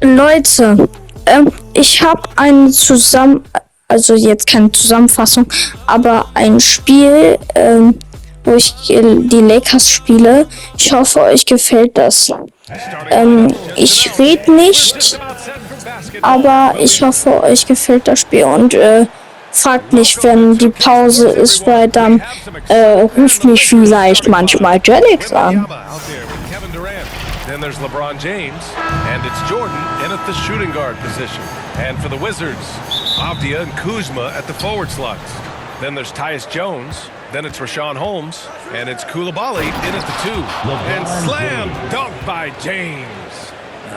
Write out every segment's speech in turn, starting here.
Leute, ich habe also jetzt keine Zusammenfassung, aber ein Spiel, wo ich die Lakers spiele. Ich hoffe, euch gefällt das. Ich rede nicht, aber ich hoffe, euch gefällt das Spiel und fragt nicht, wenn die Pause ist, weil dann ruft mich vielleicht manchmal Jelix an. Then there's LeBron James, and it's Jordan in at the shooting guard position. And for the Wizards, Avdia and Kuzma at the forward slots. Then there's Tyus Jones, then it's Rashawn Holmes, and it's Koulibaly in at the 2. And slam dunk by James.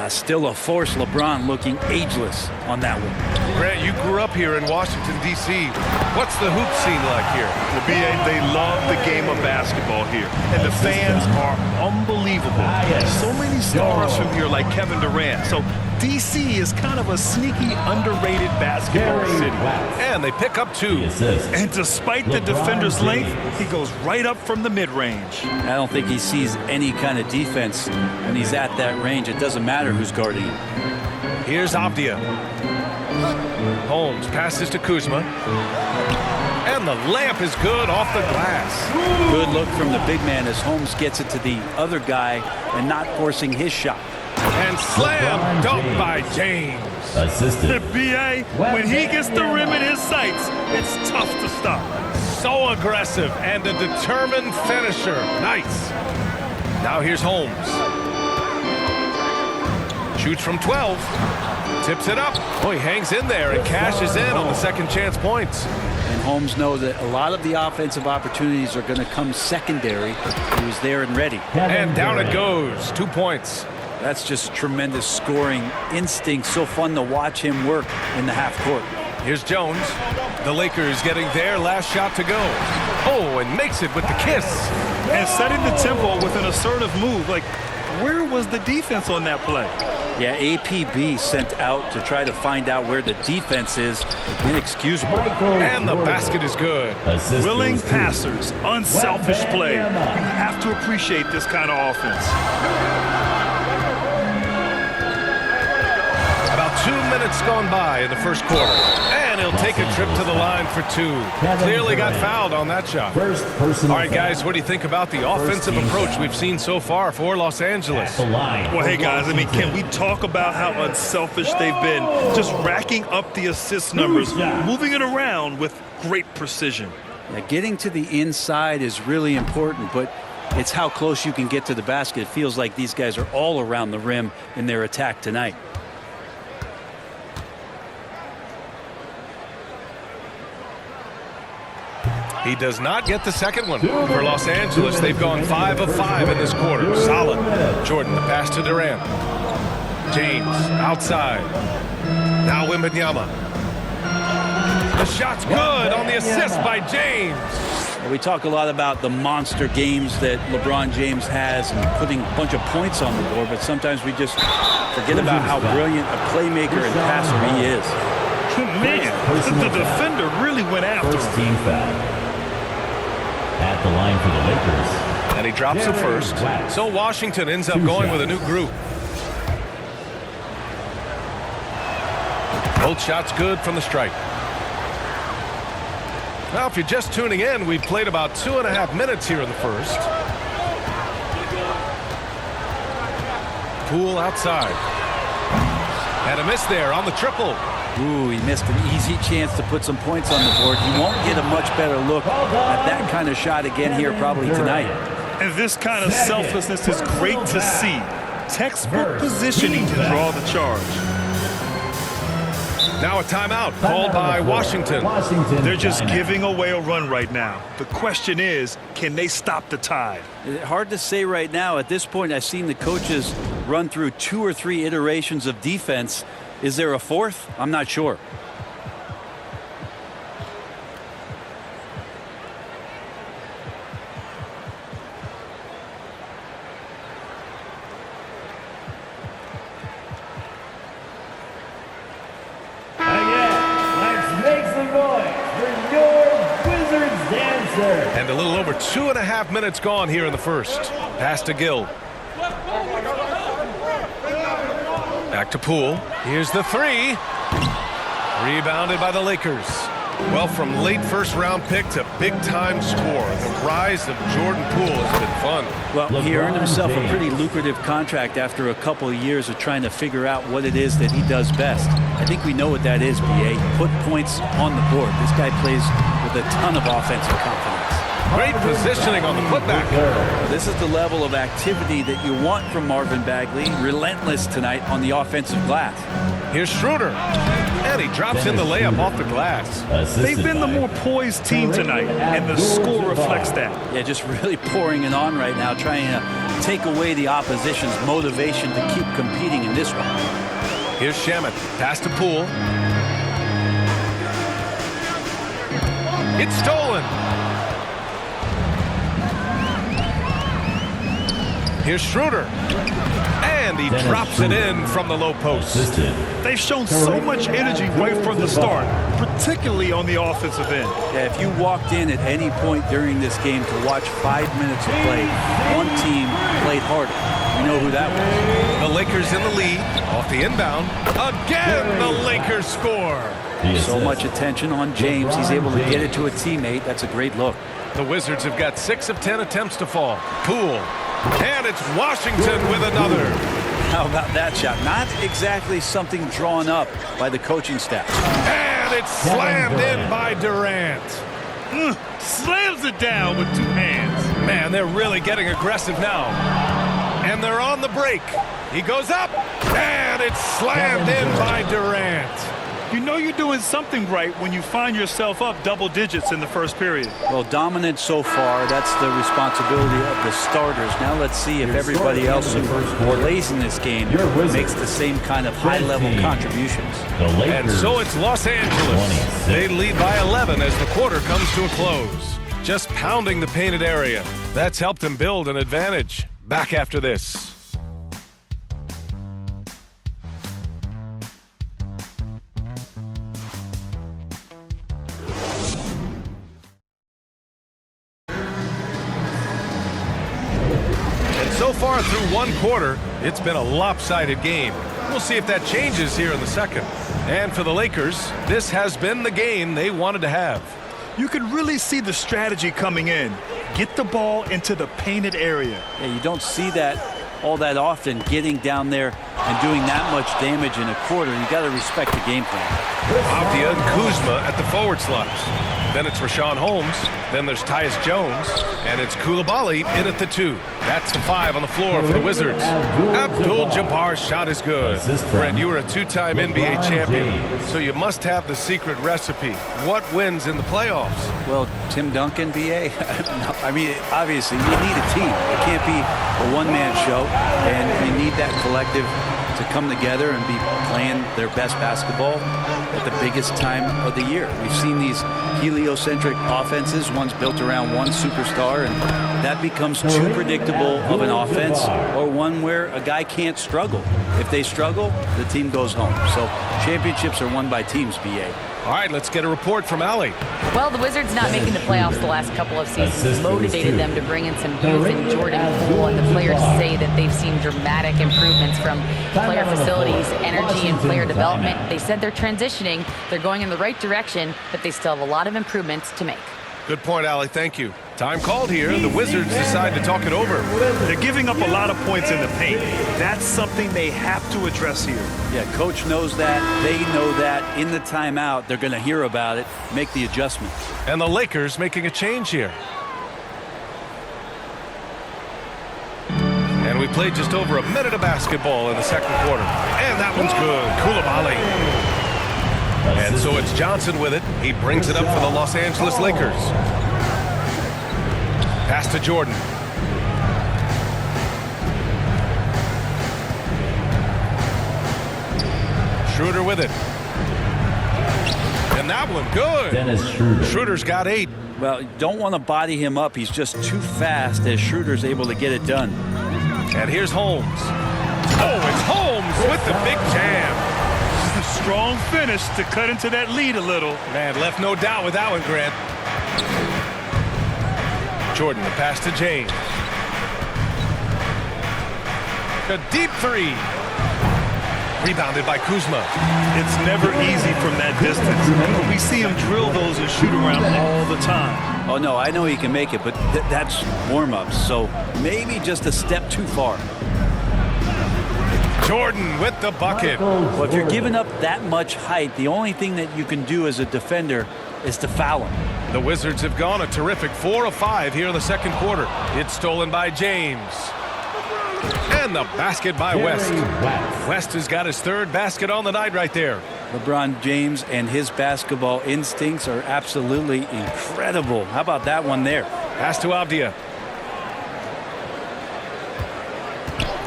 Still a force. LeBron looking ageless on that one. Grant, you grew up here in Washington, D.C. What's the hoop scene like here? Well, B.A., they love the game of basketball here, and the fans are unbelievable. So many stars from here, like Kevin Durant. So D.C. is kind of a sneaky, underrated basketball city. And they pick up 2. And despite the defender's length, he goes right up from the mid-range. I don't think he sees any kind of defense when he's at that range. It doesn't matter who's guarding him. Here's Avdia. Holmes passes to Kuzma. And the layup is good off the glass. Good look from the big man as Holmes gets it to the other guy and not forcing his shot. And slam dunk by James. The B.A., when he gets the rim in his sights, it's tough to stop. So aggressive and a determined finisher. Nice. Now here's Holmes. Shoots from 12. Tips it up. Oh, he hangs in there and cashes in on the second chance points. And Holmes knows that a lot of the offensive opportunities are going to come secondary. He was there and ready. And down it goes. 2 points. That's just tremendous scoring instinct. So fun to watch him work in the half court. Here's Jones. The Lakers getting their last shot to go. Oh, and makes it with the kiss. And setting the tempo with an assertive move. Like, where was the defense on that play? Yeah, APB sent out to try to find out where the defense is. Inexcusable. And the basket is good. Willing passers, unselfish play. You have to appreciate this kind of offense. About 2 minutes gone by in the first quarter. And he'll take a trip to the line for 2. Clearly got fouled on that shot. All right, guys, what do you think about the offensive approach we've seen so far for Los Angeles? Well, hey, guys, I mean, can we talk about how unselfish they've been? Just racking up the assist numbers, moving it around with great precision. Yeah, getting to the inside is really important, but it's how close you can get to the basket. It feels like these guys are all around the rim in their attack tonight. He does not get the second one for Los Angeles. They've gone 5 of 5 in this quarter. Solid. Jordan, the pass to Durant. James, outside. Now Wembanyama. The shot's good on the assist by James. We talk a lot about the monster games that LeBron James has and putting a bunch of points on the board, but sometimes we just forget about how brilliant a playmaker and passer he is. Man, the defender really went after him. At the line for the Lakers. And he drops it first. So Washington ends up going with a new group. Both shots good from the stripe. Now, if you're just tuning in, we've played about 2.5 minutes here in the first. Poole outside. And a miss there on the triple. Ooh, he missed an easy chance to put some points on the board. He won't get a much better look at that kind of shot again here probably tonight. And this kind of selflessness is great to see. Textbook positioning to draw the charge. Now a timeout called by Washington. They're just giving away a run right now. The question is, can they stop the tide? Hard to say right now. At this point, I've seen the coaches run through 2 or 3 iterations of defense. Is there a fourth? I'm not sure. And a little over 2.5 minutes gone here in the first. Pass to Gill. Back to Poole. Here's the three. Rebounded by the Lakers. Well, from late first-round pick to big-time scorer, the rise of Jordan Poole has been fun. Well, he earned himself a pretty lucrative contract after a couple of years of trying to figure out what it is that he does best. I think we know what that is, B.A. Put points on the board. This guy plays with a ton of offensive confidence. Great positioning on the putback. This is the level of activity that you want from Marvin Bagley. Relentless tonight on the offensive glass. Here's Schroeder. And he drops in the layup off the glass. They've been the more poised team tonight, and the score reflects that. Yeah, just really pouring it on right now, trying to take away the opposition's motivation to keep competing in this one. Here's Shamet. Pass to Poole. It's stolen. Here's Schroeder. And he drops it in from the low post. They've shown so much energy right from the start, particularly on the offensive end. Yeah, if you walked in at any point during this game to watch 5 minutes of play, one team played harder. You know who that was. The Lakers in the lead. Off the inbound. Again, the Lakers score. So much attention on James. He's able to get it to a teammate. That's a great look. The Wizards have got 6 of 10 attempts to fall. Poole. And it's Washington with another. How about that shot? Not exactly something drawn up by the coaching staff. And it's slammed in by Durant. Slams it down with 2 hands. Man, they're really getting aggressive now. And they're on the break. He goes up. And it's slammed in by Durant. You know you're doing something right when you find yourself up double digits in the first period. Well, dominant so far. That's the responsibility of the starters. Now let's see if everybody else who plays in this game makes the same kind of high-level contributions. And so it's Los Angeles. They lead by 11 as the quarter comes to a close. Just pounding the painted area. That's helped them build an advantage. Back after this. So far through one quarter, it's been a lopsided game. We'll see if that changes here in the second. And for the Lakers, this has been the game they wanted to have. You can really see the strategy coming in. Get the ball into the painted area. Yeah, you don't see that all that often, getting down there and doing that much damage in a quarter. You got to respect the game plan. Avdia and Kuzma at the forward slots. Then it's Rashawn Holmes. Then there's Tyus Jones. And it's Coulibaly in at the 2. That's the 5 on the floor for the Wizards. Abdul-Jabbar's shot is good. Brent, you were a 2-time NBA champion, so you must have the secret recipe. What wins in the playoffs? Well, Tim Duncan, B.A. I mean, obviously, you need a team. It can't be a one-man show, and you need that collective to come together and be playing their best basketball at the biggest time of the year. We've seen these heliocentric offenses, one's built around one superstar, and that becomes too predictable of an offense, or one where a guy can't struggle. If they struggle, the team goes home. So championships are won by teams, B.A. All right, let's get a report from Allie. Well, the Wizards not making the playoffs the last couple of seasons motivated them to bring in some youth in Jordan Poole, and the players say that they've seen dramatic improvements from player facilities, energy, and player development. They said they're transitioning, they're going in the right direction, but they still have a lot of improvements to make. Good point, Allie. Thank you. Time called here. The Wizards decide to talk it over. They're giving up a lot of points in the paint. That's something they have to address here. Yeah, coach knows that. They know that. In the timeout, they're going to hear about it, make the adjustments. And the Lakers making a change here. And we played just over a minute of basketball in the second quarter. And that one's good. Coulibaly. And so it's Johnson with it. He brings it up for the Los Angeles Lakers. Pass to Jordan. Schroeder with it. And that one good. Dennis Schroeder. Schroeder's got 8. Well, you don't want to body him up. He's just too fast as Schroeder's able to get it done. And here's Holmes. Oh, it's Holmes with the big jam. Strong finish to cut into that lead a little. Man, left no doubt with that one, Grant. Jordan, the pass to James. A deep 3. Rebounded by Kuzma. It's never easy from that distance. But we see him drill those and shoot around all the time. Oh, no, I know he can make it, but that's warm-ups, so maybe just a step too far. Jordan with the bucket. Well, if you're giving up that much height, the only thing that you can do as a defender is to foul him. The Wizards have gone a terrific 4 of 5 here in the second quarter. It's stolen by James. And the basket by West. West has got his third basket on the night right there. LeBron James and his basketball instincts are absolutely incredible. How about that one there? Pass to Avdia.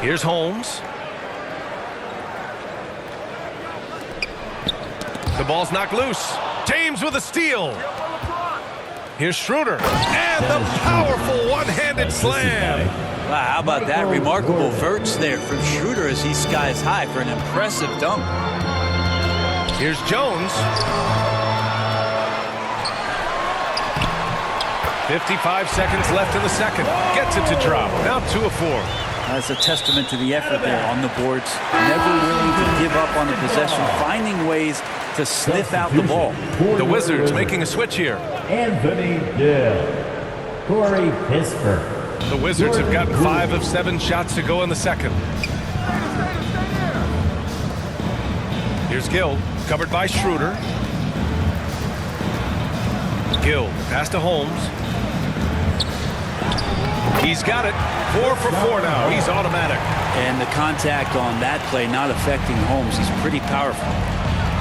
Here's Holmes. The ball's knocked loose. James with a steal. Here's Schroeder. And the powerful one-handed slam. Wow, how about that? Remarkable verts there from Schroeder as he skies high for an impressive dunk. Here's Jones. 55 seconds left in the second. Gets it to drop. Now 2 of 4. That's a testament to the effort there on the boards. Never willing to give up on the possession, finding ways to sniff out the ball. The Wizards making a switch here. Anthony Gill. Corey Kispert. The Wizards have gotten 5 of 7 shots to go in the second. Here's Gill, covered by Schroeder. Gill, pass to Holmes. He's got it. 4 for 4 now. He's automatic. And the contact on that play not affecting Holmes. He's pretty powerful.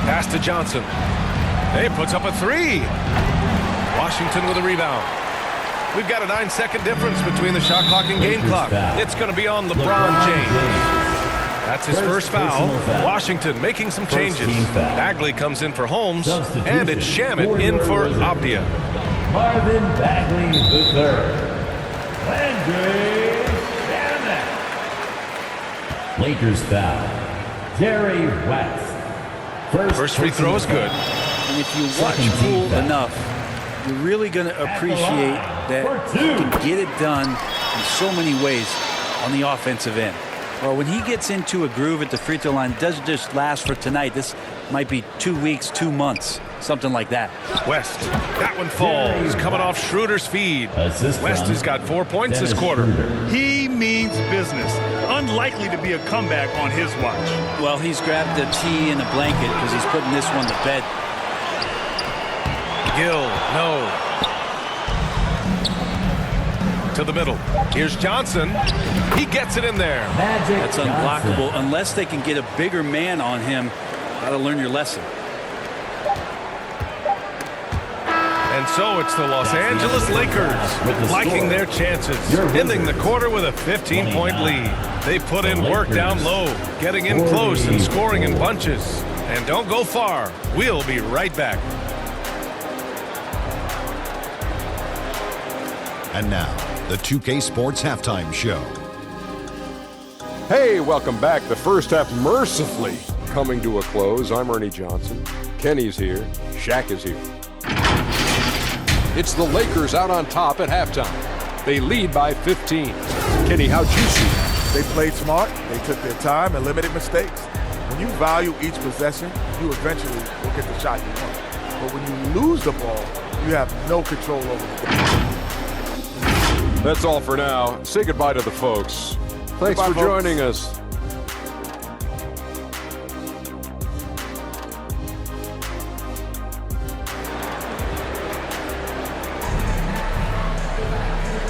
Pass to Johnson. He puts up a 3. Washington with a rebound. We've got a 9-second difference between the shot clock and game clock. It's going to be on LeBron James. That's his first foul. Washington making some changes. Bagley comes in for Holmes, and it's Shamet in for Avdia. Marvin Bagley III. Landry Shamet. Lakers foul. Jerry West. First free throw is good. And if you watch Poole enough, you're really going to appreciate that he can get it done in so many ways on the offensive end. Well, when he gets into a groove at the free throw line, it doesn't just last for tonight. This might be 2 weeks, 2 months, something like that. West, that one falls, coming off Schroeder's feed. West has got 4 points this quarter. He means business. Unlikely to be a comeback on his watch. Well, he's grabbed a tea and a blanket because he's putting this one to bed. Gill, no. To the middle. Here's Johnson. He gets it in there. That's unblockable unless they can get a bigger man on him. Got to learn your lesson. And so it's the Los Angeles Lakers liking their chances, ending the quarter with a 15-point lead. They put in work down low, getting in close and scoring in bunches. And don't go far. We'll be right back. And now, the 2K Sports Halftime Show. Hey, welcome back. The first half mercifully coming to a close. I'm Ernie Johnson. Kenny's here. Shaq is here. It's the Lakers out on top at halftime. They lead by 15. Kenny, how'd you see it? They played smart. They took their time and limited mistakes. When you value each possession, you eventually will get the shot you want. But when you lose the ball, you have no control over it. That's all for now. Say goodbye to the folks. Thanks for joining us.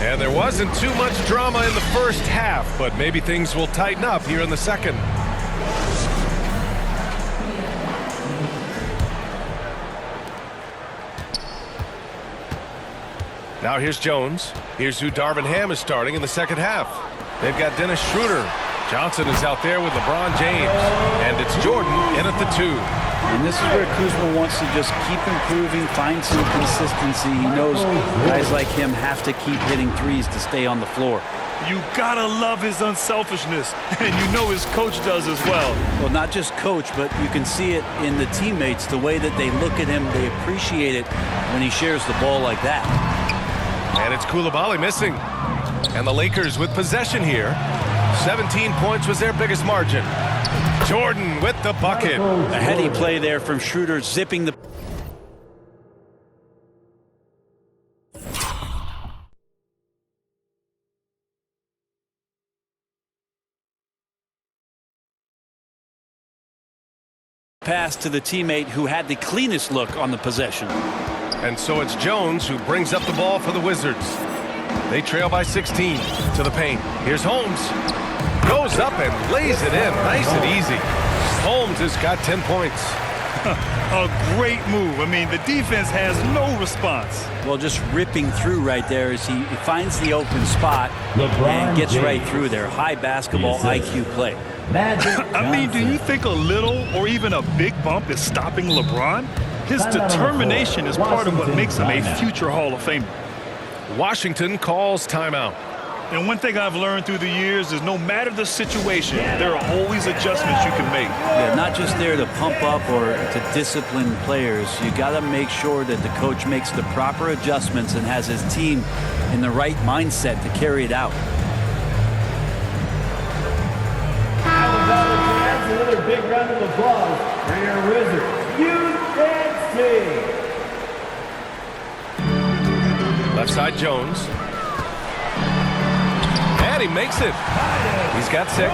And there wasn't too much drama in the first half, but maybe things will tighten up here in the second. Now here's Jones. Here's who Darvin Ham is starting in the second half. They've got Dennis Schroeder. Johnson is out there with LeBron James. And it's Jordan in at the 2. And this is where Kuzma wants to just keep improving, find some consistency. He knows guys like him have to keep hitting threes to stay on the floor. You gotta love his unselfishness, and you know his coach does as well. Well, not just coach, but you can see it in the teammates, the way that they look at him. They appreciate it when he shares the ball like that. And it's Coulibaly missing. And the Lakers with possession here. 17 points was their biggest margin. Jordan with the bucket. A heady play there from Schroeder, zipping the... pass to the teammate who had the cleanest look on the possession. And so it's Jones who brings up the ball for the Wizards. They trail by 16 to the paint. Here's Holmes. Goes up and lays it in. Nice and easy. Holmes has got 10 points. A great move. I mean, the defense has no response. Well, just ripping through right there as he finds the open spot and gets right through there. High basketball IQ play. I mean, do you think a little or even a big bump is stopping LeBron? His determination is part of what makes him a future Hall of Famer. Washington calls timeout. And one thing I've learned through the years is no matter the situation, there are always adjustments you can make. Yeah, not just there to pump up or to discipline players. You got to make sure that the coach makes the proper adjustments and has his team in the right mindset to carry it out. Another big round of applause for your Wizards. You can see. Left side Jones. And he makes it. He's got 6.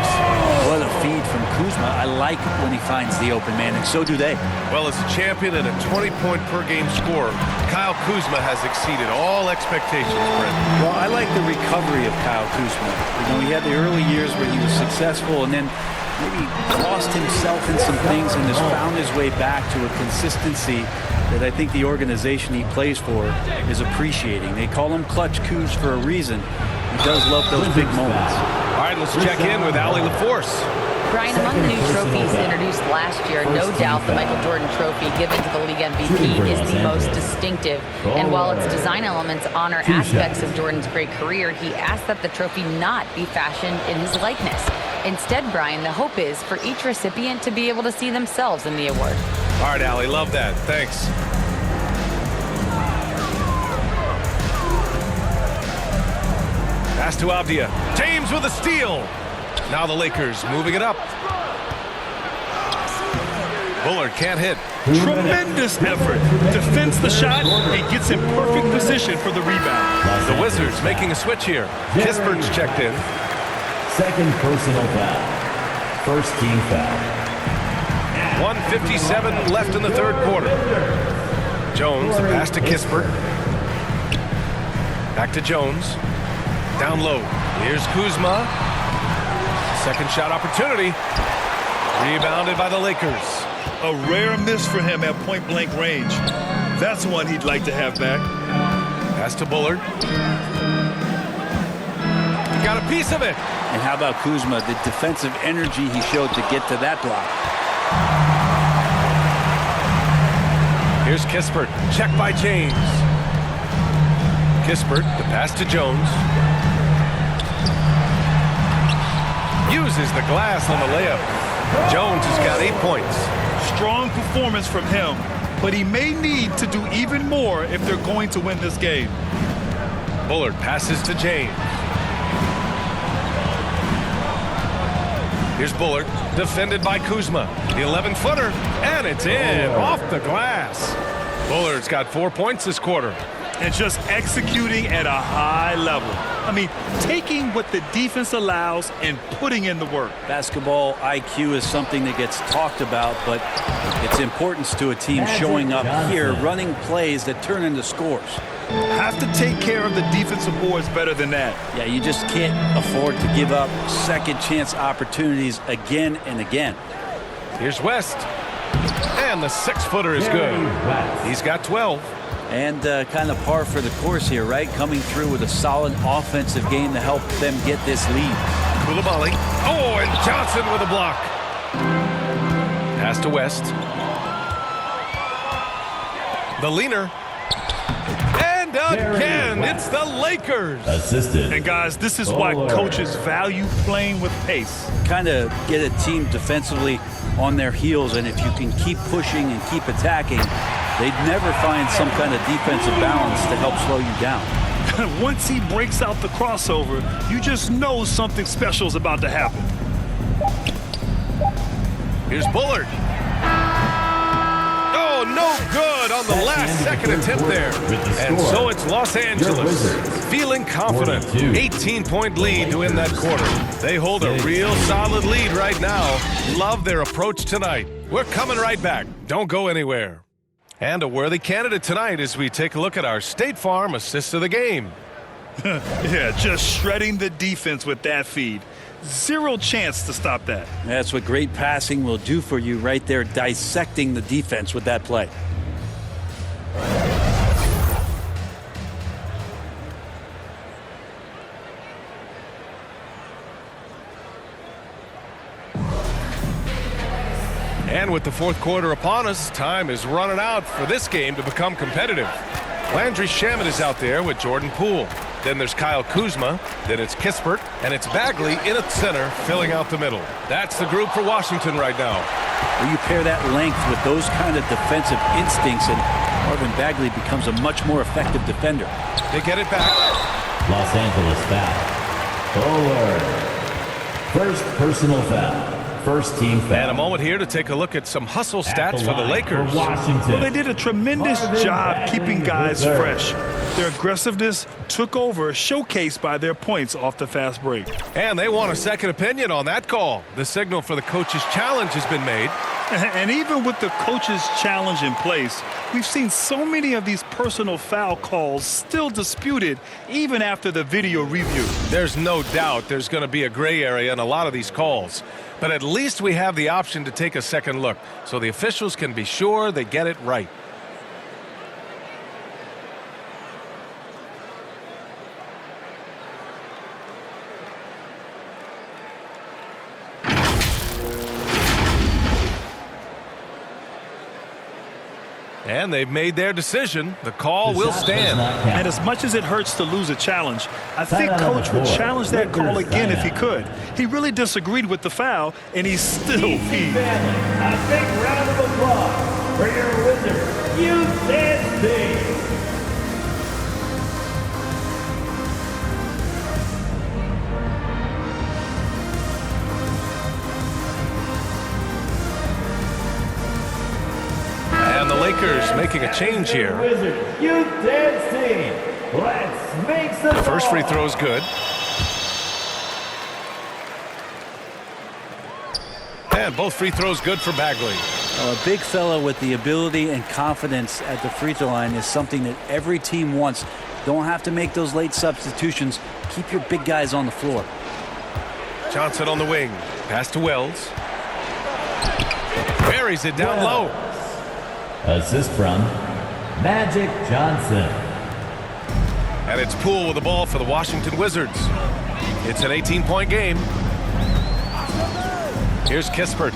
What a feed from Kuzma. I like when he finds the open man, and so do they. Well, as a champion and a 20-point-per-game scorer, Kyle Kuzma has exceeded all expectations, Brent. Well, I like the recovery of Kyle Kuzma. You know, he had the early years where he was successful and then maybe lost himself in some things and has found his way back to a consistency that I think the organization he plays for is appreciating. They call him Clutch Kuz for a reason. He does love those big moments. All right, let's check in with Allie LaForce. Brian, among the new trophies introduced last year, no doubt the Michael Jordan Trophy given to the league MVP is the most distinctive. And while its design elements honor aspects of Jordan's great career, he asked that the trophy not be fashioned in his likeness. Instead, Brian, the hope is for each recipient to be able to see themselves in the award. All right, Allie, love that. Thanks. Pass to Avdia. James with a steal. Now the Lakers moving it up. Bullard can't hit. Tremendous effort. Defends the shot and gets in perfect position for the rebound. The Wizards making a switch here. Kispert's checked in. Second personal foul. First team foul. 1:57 left in the third quarter. Jones, the pass to Kispert. Back to Jones. Down low. Here's Kuzma. Second shot opportunity. Rebounded by the Lakers. A rare miss for him at point-blank range. That's one he'd like to have back. Pass to Bullard. Got a piece of it. And how about Kuzma, the defensive energy he showed to get to that block. Here's Kispert. Check by James. Kispert, the pass to Jones. Uses the glass on the layup. Jones has got 8 points. Strong performance from him, but he may need to do even more if they're going to win this game. Bullard passes to James. Here's Bullard, defended by Kuzma. The 11-footer, and it's in, off the glass. Bullard's got 4 points this quarter. And just executing at a high level. I mean, taking what the defense allows and putting in the work. Basketball IQ is something that gets talked about, but its importance to a team showing up here, running plays that turn into scores. Have to take care of the defensive boards better than that. Yeah, you just can't afford to give up second chance opportunities again and again. Here's West. And the 6-footer is good. He's got 12. And kind of par for the course here, right? Coming through with a solid offensive game to help them get this lead. Coulibaly. Oh, and Johnson with a block. Pass to West. The leaner. And again, it's the Lakers. Assisted. And guys, this is why coaches value playing with pace. Kind of get a team defensively on their heels, and if you can keep pushing and keep attacking, they'd never find some kind of defensive balance to help slow you down. Once he breaks out the crossover, you just know something special is about to happen. Here's Bullard. Oh, no good on the last second attempt there. And so it's Los Angeles feeling confident. 18-point lead to end that quarter. They hold a real solid lead right now. Love their approach tonight. We're coming right back. Don't go anywhere. And a worthy candidate tonight as we take a look at our State Farm assist of the game. Yeah, just shredding the defense with that feed. Zero chance to stop that. That's what great passing will do for you right there, dissecting the defense with that play. And with the fourth quarter upon us, time is running out for this game to become competitive. Landry Shamet is out there with Jordan Poole. Then there's Kyle Kuzma. Then it's Kispert. And it's Bagley in at center, filling out the middle. That's the group for Washington right now. Well, you pair that length with those kind of defensive instincts, and Marvin Bagley becomes a much more effective defender. They get it back. Los Angeles foul. Forward. First personal foul. First team foul. And a moment here to take a look at some hustle stats for the Lakers. Well, they did a tremendous job keeping guys fresh. Their aggressiveness took over, showcased by their points off the fast break. And they want a second opinion on that call. The signal for the coach's challenge has been made. And even with the coach's challenge in place, we've seen so many of these personal foul calls still disputed even after the video review. There's no doubt there's going to be a gray area in a lot of these calls. But at least we have the option to take a second look so the officials can be sure they get it right. And they've made their decision. The call will stand. And as much as it hurts to lose a challenge, I think Coach would challenge that call again if he could. He really disagreed with the foul, and he's still feed. A big round of applause for your Wizards, USC. And the Lakers making a change here. The first free throw is good. And both free throws good for Bagley. A big fella with the ability and confidence at the free throw line is something that every team wants. Don't have to make those late substitutions. Keep your big guys on the floor. Johnson on the wing. Pass to Wells. Buries it down low. Assist from Magic Johnson. And it's Poole with the ball for the Washington Wizards. It's an 18-point game. Here's Kispert.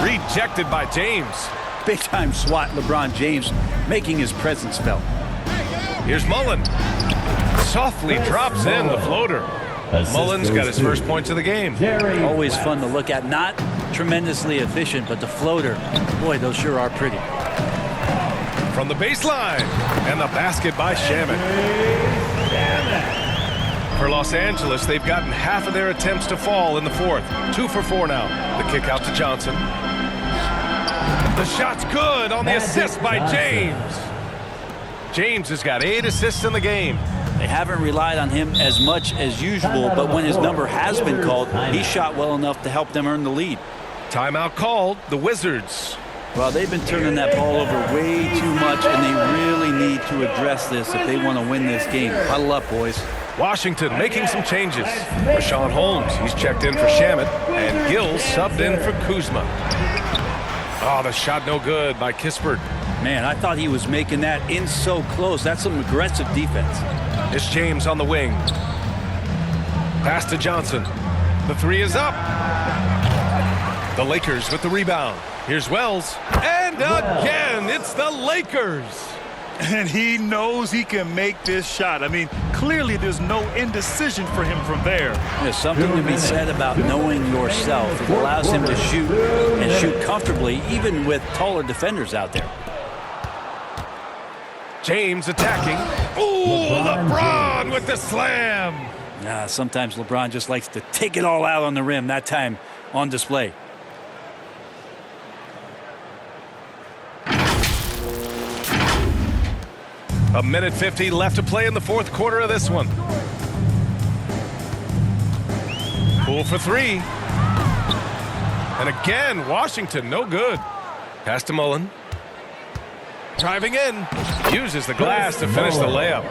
Rejected by James. Big-time swat, LeBron James making his presence felt. Here's Mullen. Softly drops in the floater. Mullen's got his first points of the game. Always fun to look at. Not tremendously efficient, but the floater, boy, those sure are pretty. From the baseline, and the basket by Shamet. For Los Angeles, they've gotten half of their attempts to fall in the fourth. 2 for 4 now. The kick out to Johnson. The shot's good on the assist by James. James has got 8 assists in the game. They haven't relied on him as much as usual, but when his number has been called, he shot well enough to help them earn the lead. Timeout called, the Wizards. Well, they've been turning that ball over way too much, and they really need to address this if they want to win this game. Huddle up, boys. Washington making some changes. Rashawn Holmes, he's checked in for Shamet, and Gill subbed in for Kuzma. Oh, the shot no good by Kispert. Man, I thought he was making that in so close. That's some aggressive defense. It's James on the wing. Pass to Johnson. The 3 is up. The Lakers with the rebound. Here's Wells. And again, it's the Lakers. And he knows he can make this shot. I mean, clearly there's no indecision for him from there. There's something to be said about knowing yourself. It allows him to shoot and shoot comfortably, even with taller defenders out there. James attacking. Ooh, LeBron with the slam. Sometimes LeBron just likes to take it all out on the rim, that time on display. A minute 50 left to play in the fourth quarter of this one. Poole for three. And again, Washington, no good. Pass to Mullen. Driving in. Uses the glass to finish the layup.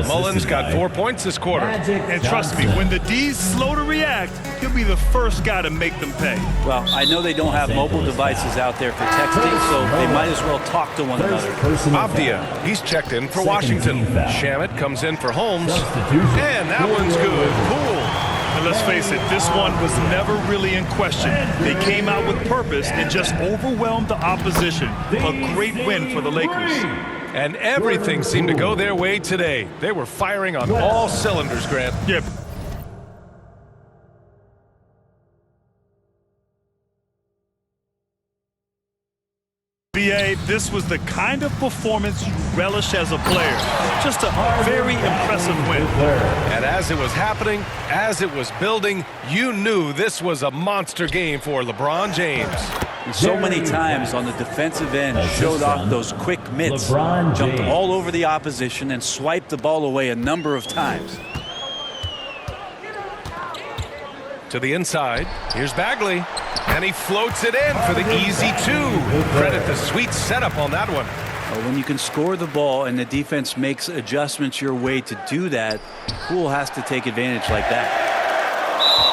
Mullen's got 4 points this quarter. And trust me, when the D's slow to react, he'll be the first guy to make them pay. Well, I know they don't have mobile devices out there for texting, so they might as well talk to one another. Avdia, he's checked in for Washington. Shamet comes in for Holmes. And that one's good. Poole. And let's face it, this one was never really in question. They came out with purpose and just overwhelmed the opposition. A great win for the Lakers. And everything seemed to go their way today. They were firing on all cylinders, Grant. Yep. BA, this was the kind of performance you relish as a player. Just a very impressive win. And as it was happening, as it was building, you knew this was a monster game for LeBron James. And so many times on the defensive end, showed off those quick mitts, jumped all over the opposition and swiped the ball away a number of times. To the inside, here's Bagley, and he floats it in for the easy two. Credit the sweet setup on that one. Well, when you can score the ball and the defense makes adjustments your way to do that, Poole has to take advantage like that.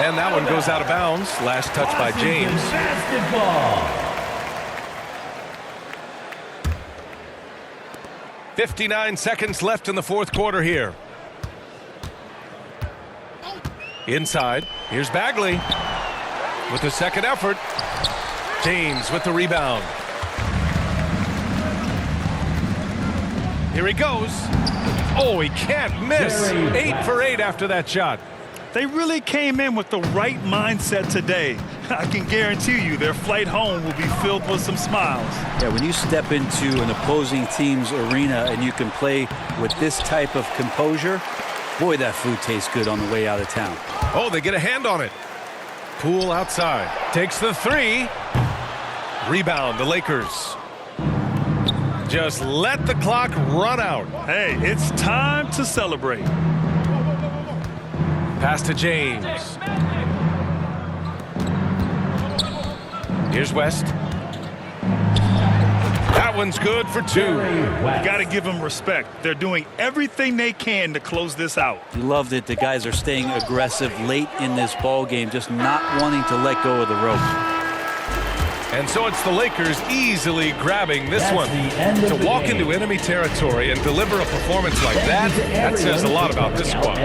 And that one goes out of bounds. Last touch by James. Basketball. 59 seconds left in the fourth quarter here. Inside, here's Bagley with the second effort. James with the rebound. Here he goes. Oh, he can't miss. 8 for 8 after that shot. They really came in with the right mindset today. I can guarantee you their flight home will be filled with some smiles. Yeah, when you step into an opposing team's arena and you can play with this type of composure, boy, that food tastes good on the way out of town. Oh, they get a hand on it. Poole outside. Takes the three. Rebound, the Lakers. Just let the clock run out. Hey, it's time to celebrate. Pass to James. Here's West. That one's good for two. You got to give them respect. They're doing everything they can to close this out. You love that the guys are staying aggressive late in this ball game, just not wanting to let go of the rope. And so it's the Lakers easily grabbing this one. To walk into enemy territory and deliver a performance like that, that says a lot about this squad.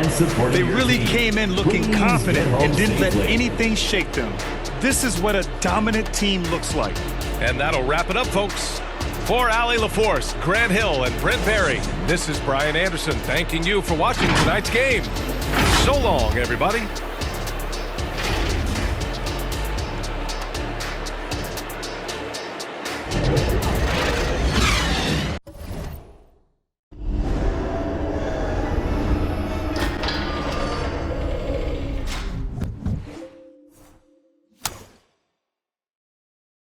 They really came in looking confident and didn't let anything shake them. This is what a dominant team looks like. And that'll wrap it up, folks. For Allie LaForce, Grant Hill, and Brent Barry, this is Brian Anderson thanking you for watching tonight's game. So long, everybody.